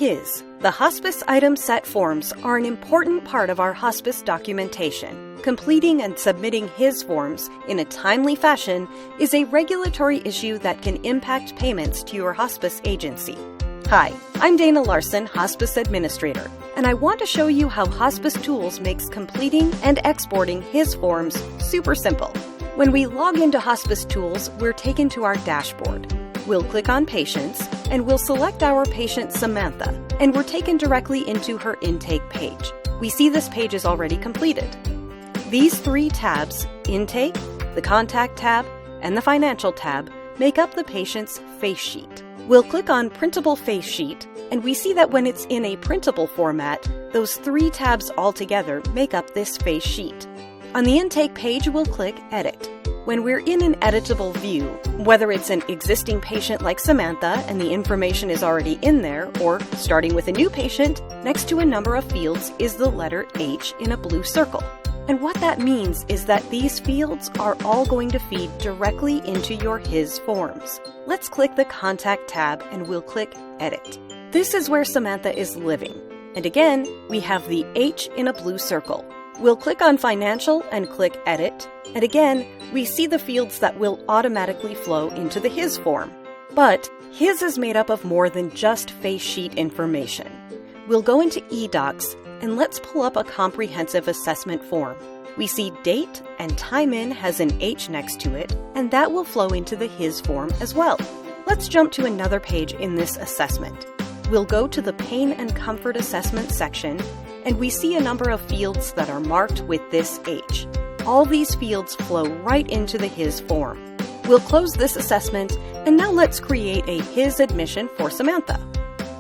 HIS, the Hospice Item Set forms are an important part of our hospice documentation. Completing and submitting HIS forms in a timely fashion is a regulatory issue that can impact payments to your hospice agency. Hi, I'm Dana Larson, Hospice Administrator, and I want to show you how Hospice Tools makes completing and exporting HIS forms super simple. When we log into Hospice Tools, we're taken to our dashboard. We'll click on Patients, and we'll select our patient Samantha, and we're taken directly into her intake page. We see this page is already completed. These three tabs, Intake, the Contact tab, and the Financial tab, make up the patient's face sheet. We'll click on Printable Face Sheet, and we see that when it's in a printable format, those three tabs all together make up this face sheet. On the Intake page, we'll click Edit. When we're in an editable view, whether it's an existing patient like Samantha and the information is already in there, or starting with a new patient, next to a number of fields is the letter H in a blue circle. And what that means is that these fields are all going to feed directly into your HIS forms. Let's click the Contact tab and we'll click Edit. This is where Samantha is living. And again, we have the H in a blue circle. We'll click on Financial and click Edit, and again, we see the fields that will automatically flow into the HIS form. But HIS is made up of more than just face sheet information. We'll go into eDocs, and let's pull up a comprehensive assessment form. We see Date and Time In has an H next to it, and that will flow into the HIS form as well. Let's jump to another page in this assessment. We'll go to the Pain and Comfort Assessment section, and we see a number of fields that are marked with this H. All these fields flow right into the HIS form. We'll close this assessment, and now let's create a HIS admission for Samantha.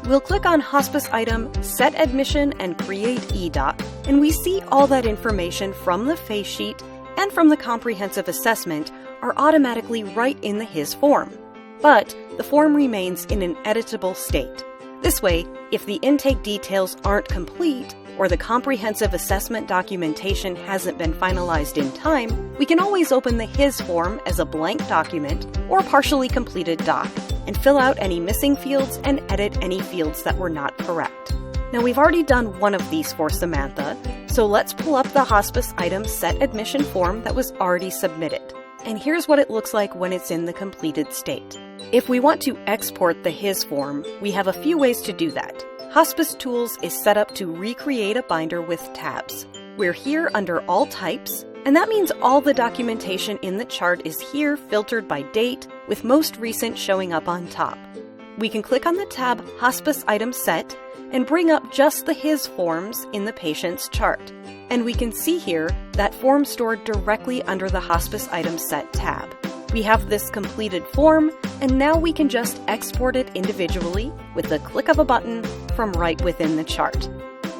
We'll click on Hospice Item, Set Admission, and Create eDoc, and we see all that information from the face sheet and from the comprehensive assessment are automatically right in the HIS form. But the form remains in an editable state. This way, if the intake details aren't complete, or the comprehensive assessment documentation hasn't been finalized in time, we can always open the HIS form as a blank document or partially completed doc, and fill out any missing fields and edit any fields that were not correct. Now we've already done one of these for Samantha, so let's pull up the Hospice Item Set Admission form that was already submitted. And here's what it looks like when it's in the completed state. If we want to export the HIS form, we have a few ways to do that. Hospice Tools is set up to recreate a binder with tabs. We're here under All Types, and that means all the documentation in the chart is here filtered by date, with most recent showing up on top. We can click on the tab Hospice Item Set and bring up just the HIS forms in the patient's chart. And we can see here that form stored directly under the Hospice Item Set tab. We have this completed form, and now we can just export it individually with the click of a button from right within the chart.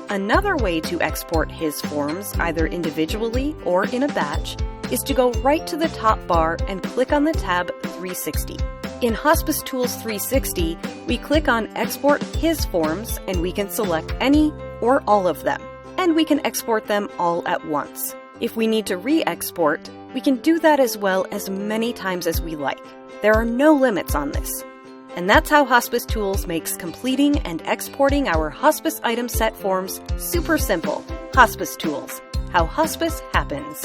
Another way to export HIS forms, either individually or in a batch, is to go right to the top bar and click on the tab 360. In Hospice Tools 360, we click on Export HIS Forms, and we can select any or all of them, and we can export them all at once. If we need to re-export, we can do that as well as many times as we like. There are no limits on this. And that's how Hospice Tools makes completing and exporting our Hospice Item Set forms super simple. Hospice Tools, how hospice happens.